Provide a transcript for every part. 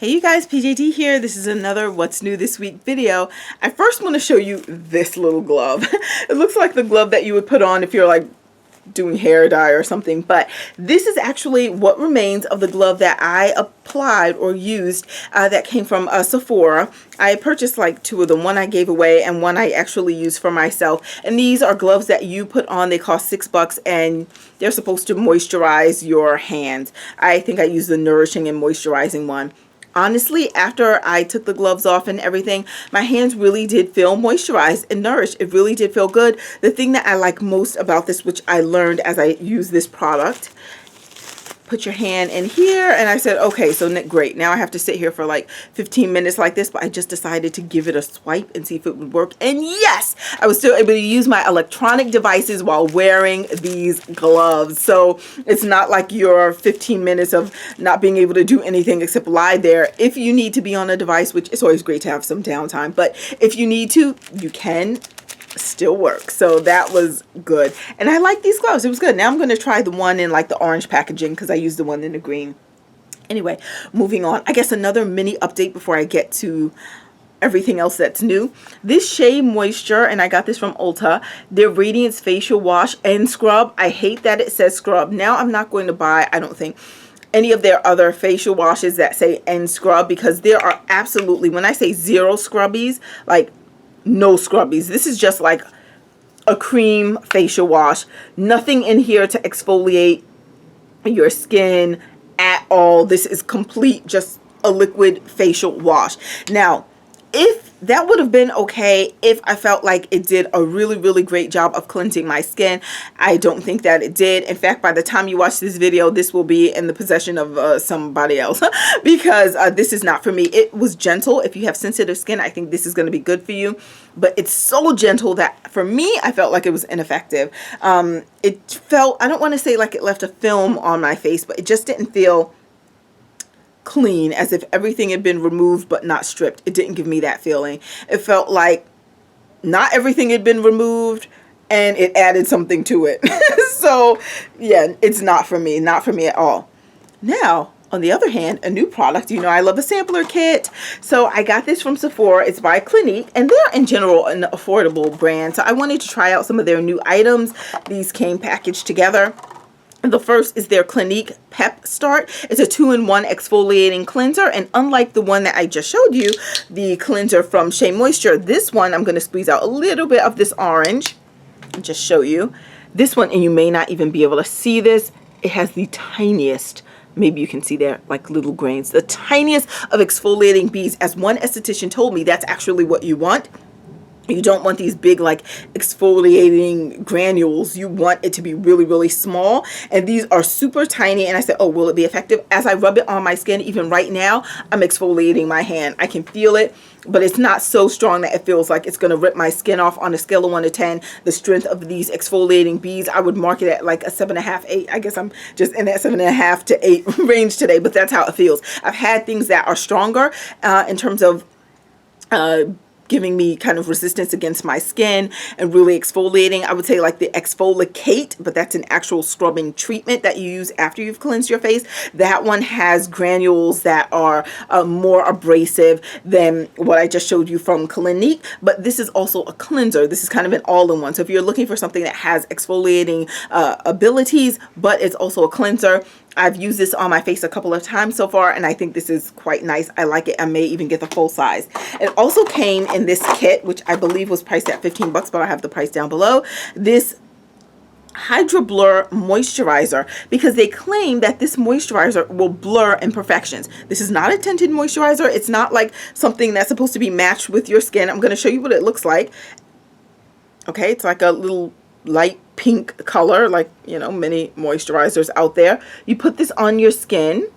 Hey you guys, PJD here. This is another What's New This Week video. I first want to show you this little glove. It looks like the glove that you would put on if you're like doing hair dye or something, but this is actually what remains of the glove that I applied or used that came from Sephora. I purchased like two of them. One I gave away and one I actually used for myself. And these are gloves that you put on. They cost $6 and they're supposed to moisturize your hands. I think I used the nourishing and moisturizing one. Honestly, after I took the gloves off and everything, my hands really did feel moisturized and nourished. It really did feel good. The thing that I like most about this, which I learned as I used this product, put your hand in here, and I said, okay, so great. Now I have to sit here for like 15 minutes like this, but I just decided to give it a swipe and see if it would work. And yes, I was still able to use my electronic devices while wearing these gloves. So it's not like your 15 minutes of not being able to do anything except lie there. If you need to be on a device, which it's always great to have some downtime, but if you need to, you can still work. So that was good, and I like these gloves. It was good. Now I'm going to try the one in like the orange packaging because I used the one in the green. Anyway, moving on. I guess another mini update before I get to everything else that's new. This Shea Moisture, and I got this from Ulta, their Radiance Facial Wash and Scrub. I hate that it says scrub. Now I'm not going to buy, I don't think, any of their other facial washes that say and scrub, because there are absolutely, when I say zero scrubbies, like no scrubbies. This is just like a cream facial wash. Nothing in here to exfoliate your skin at all. This is complete, just a liquid facial wash. Now, if that would have been okay if I felt like it did a really great job of cleansing my skin. I don't think that it did. In fact, by the time you watch this video, this will be in the possession of somebody else because this is not for me. It was gentle. If you have sensitive skin, I think this is going to be good for you, but it's so gentle that for me, I felt like it was ineffective. It felt, I don't want to say like it left a film on my face, but it just didn't feel clean, as if everything had been removed but not stripped. It didn't give me that feeling. It felt like not everything had been removed and it added something to it. So yeah, it's not for me, not for me at all. Now, on the other hand, a new product. You know, I love a sampler kit. So I got this from Sephora. It's by Clinique, and they're in general an affordable brand. So I wanted to try out some of their new items. These came packaged together. The first is their Clinique Pep Start. It's a 2-in-1 exfoliating cleanser, and unlike the one that I just showed you, the cleanser from Shea Moisture, this one I'm going to squeeze out a little bit of this orange and just show you. This one, and you may not even be able to see this, it has the tiniest, maybe you can see there, like little grains, the tiniest of exfoliating beads. As one esthetician told me, that's actually what you want. You don't want these big like exfoliating granules. You want it to be really small, and these are super tiny. And I said, oh, will it be effective? As I rub it on my skin, even right now, I'm exfoliating my hand. I can feel it, but it's not so strong that it feels like it's going to rip my skin off. On a scale of 1 to 10, the strength of these exfoliating beads, I would mark it at like a 7.5, 8. I guess I'm just in that 7.5 to 8 range today, but that's how it feels. I've had things that are stronger in terms of giving me kind of resistance against my skin and really exfoliating. I would say like the Exfolicate, but that's an actual scrubbing treatment that you use after you've cleansed your face. That one has granules that are more abrasive than what I just showed you from Clinique, but this is also a cleanser. This is kind of an all-in-one. So if you're looking for something that has exfoliating abilities, but it's also a cleanser, I've used this on my face a couple of times so far, and I think this is quite nice. I like it. I may even get the full size. It also came in this kit, which I believe was priced at $15, but I have the price down below. This Hydra Blur moisturizer, because they claim that this moisturizer will blur imperfections. This is not a tinted moisturizer. It's not like something that's supposed to be matched with your skin. I'm going to show you what it looks like. Okay, it's like a little light pink color, like, you know, many moisturizers out there. You put this on your skin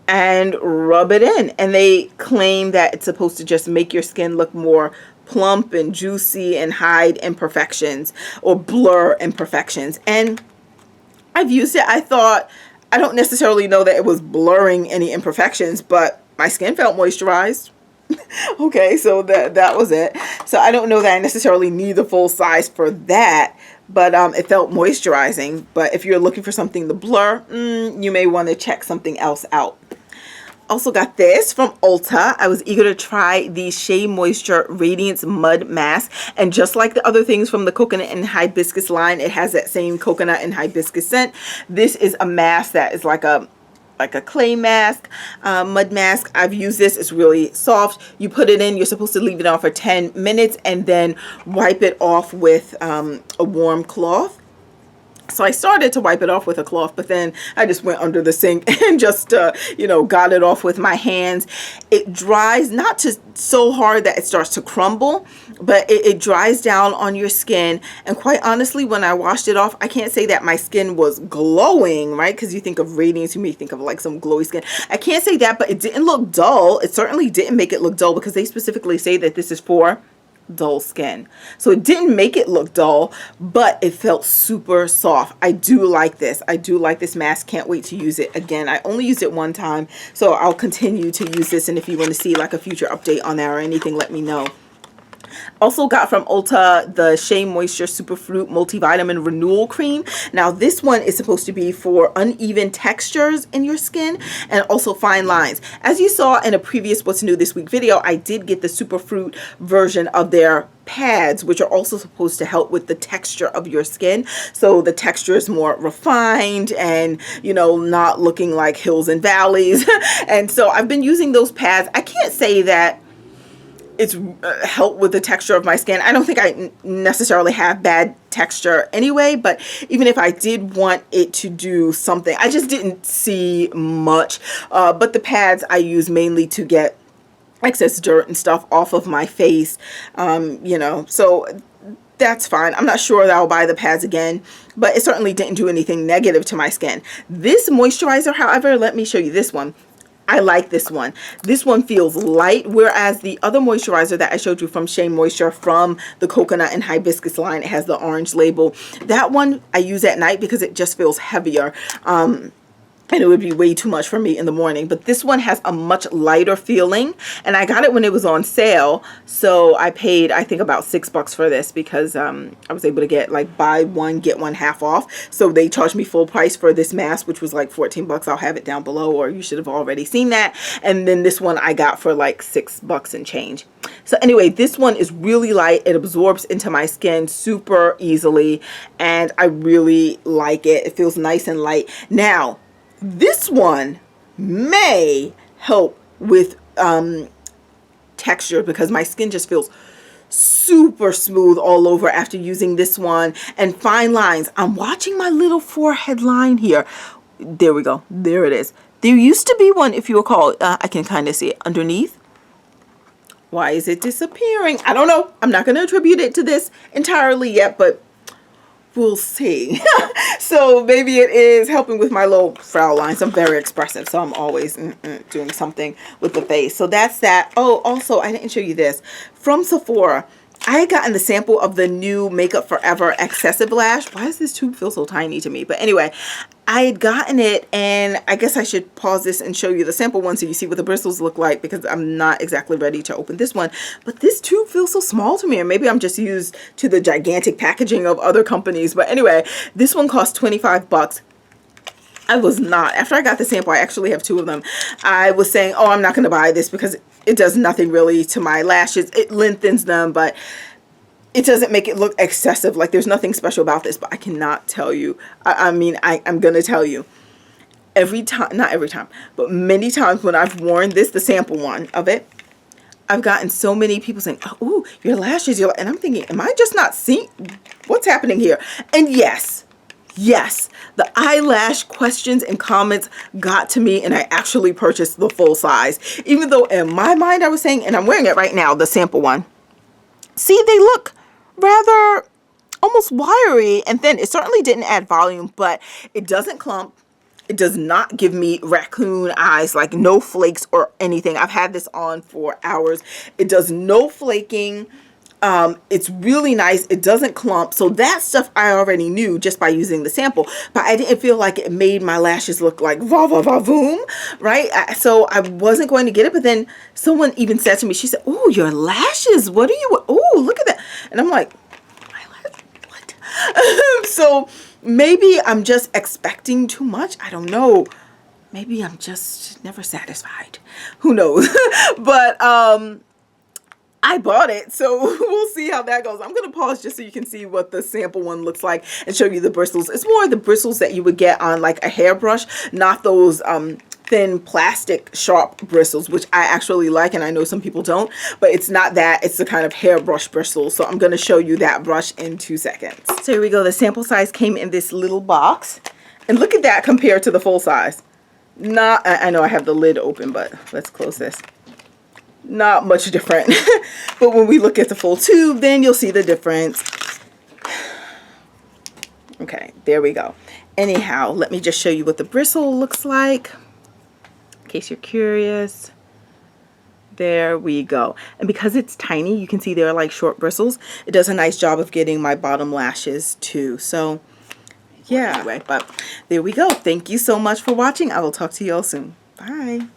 and rub it in, and they claim that it's supposed to just make your skin look more plump and juicy and hide imperfections or blur imperfections. And I've used it. I thought, I don't necessarily know that it was blurring any imperfections, but my skin felt moisturized. Okay, so that was it. So I don't know that I necessarily need the full size for that, but it felt moisturizing. But if you're looking for something to blur, you may want to check something else out. Also got this from Ulta. I was eager to try the Shea Moisture Radiance Mud Mask. And just like the other things from the coconut and hibiscus line, it has that same coconut and hibiscus scent. This is a mask that is like a clay mask, mud mask. I've used this. It's really soft. You put it in. You're supposed to leave it on for 10 minutes and then wipe it off with a warm cloth. So I started to wipe it off with a cloth, but then I just went under the sink and just, you know, got it off with my hands. It dries not so hard that it starts to crumble, but it dries down on your skin. And quite honestly, when I washed it off, I can't say that my skin was glowing, right? Because you think of radiance, you may think of like some glowy skin. I can't say that, but it didn't look dull. It certainly didn't make it look dull because they specifically say that this is for dull skin. So it didn't make it look dull, but it felt super soft. I do like this. I do like this mask. Can't wait to use it again. I only used it one time, so I'll continue to use this. And if you want to see like a future update on that or anything, let me know. Also got from Ulta the Shea Moisture Superfruit Multivitamin Renewal Cream. Now this one is supposed to be for uneven textures in your skin and also fine lines. As you saw in a previous What's New This Week video, I did get the Superfruit version of their pads, which are also supposed to help with the texture of your skin. So the texture is more refined and, you know, not looking like hills and valleys. And so I've been using those pads. I can't say that it's helped with the texture of my skin. I don't think I necessarily have bad texture anyway, but even if I did want it to do something, I just didn't see much. But the pads I use mainly to get excess dirt and stuff off of my face, you know, so that's fine. I'm not sure that I'll buy the pads again, but it certainly didn't do anything negative to my skin. This moisturizer, however, let me show you this one. I like this one. This one feels light, whereas the other moisturizer that I showed you from Shea Moisture from the coconut and hibiscus line, it has the orange label. That one I use at night because it just feels heavier. And it would be way too much for me in the morning. But this one has a much lighter feeling. And I got it when it was on sale. So I paid, I think, about $6 for this because I was able to get like buy one, get one half off. So they charged me full price for this mask, which was like $14. I'll have it down below, or you should have already seen that. And then this one I got for like $6 and change. So anyway, this one is really light. It absorbs into my skin super easily. And I really like it. It feels nice and light. Now, this one may help with texture because my skin just feels super smooth all over after using this one. And fine lines. I'm watching my little forehead line here. There we go. There it is. There used to be one, if you recall. I can kind of see it underneath. Why is it disappearing? I don't know. I'm not going to attribute it to this entirely yet, but we'll see. So maybe it is helping with my low brow lines. I'm very expressive, so I'm always doing something with the face. So that's that. Oh, also, I didn't show you this. From Sephora, I had gotten the sample of the new Makeup Forever Excessive Lash. Why does this tube feel so tiny to me? But anyway, I had gotten it, and I guess I should pause this and show you the sample one so you see what the bristles look like, because I'm not exactly ready to open this one. But this tube feels so small to me, or maybe I'm just used to the gigantic packaging of other companies. But anyway, this one cost $25. I was not. After I got the sample, I actually have two of them. I was saying, oh, I'm not going to buy this because it does nothing really to my lashes. It lengthens them, but it doesn't make it look excessive. Like, there's nothing special about this, but I cannot tell you. I'm going to tell you. Every time, not every time, but many times when I've worn this, the sample one of it, I've gotten so many people saying, oh, your lashes, and I'm thinking, am I just not seeing what's happening here? And yes, the eyelash questions and comments got to me, and I actually purchased the full size. Even though in my mind I was saying, and I'm wearing it right now, the sample one. See, they look rather almost wiry and thin. It certainly didn't add volume, but it doesn't clump. It does not give me raccoon eyes, like no flakes or anything. I've had this on for hours. It does no flaking. It's really nice. It doesn't clump. So that stuff I already knew just by using the sample, but I didn't feel like it made my lashes look like va va va voom, right? So I wasn't going to get it, but then someone even said to me, she said, oh, your lashes, what are you, oh, look at that. And I'm like, my lashes, what? So maybe I'm just expecting too much. I don't know. maybe I'm just never satisfied. Who knows? But I bought it, so we'll see how that goes. I'm going to pause just so you can see what the sample one looks like and show you the bristles. It's more the bristles that you would get on like a hairbrush, not those thin plastic sharp bristles, which I actually like, and I know some people don't, but it's not that. It's the kind of hairbrush bristles. So I'm going to show you that brush in 2 seconds. So here we go. The sample size came in this little box, and look at that compared to the full size. I know I have the lid open, but let's close this. Not much different. But when we look at the full tube, then you'll see the difference. Okay, there we go. Anyhow, let me just show you what the bristle looks like, in case you're curious. There we go. And because it's tiny, you can see they're like short bristles. It does a nice job of getting my bottom lashes too. So yeah, anyway, but there we go. Thank you so much for watching. I will talk to you all soon. Bye.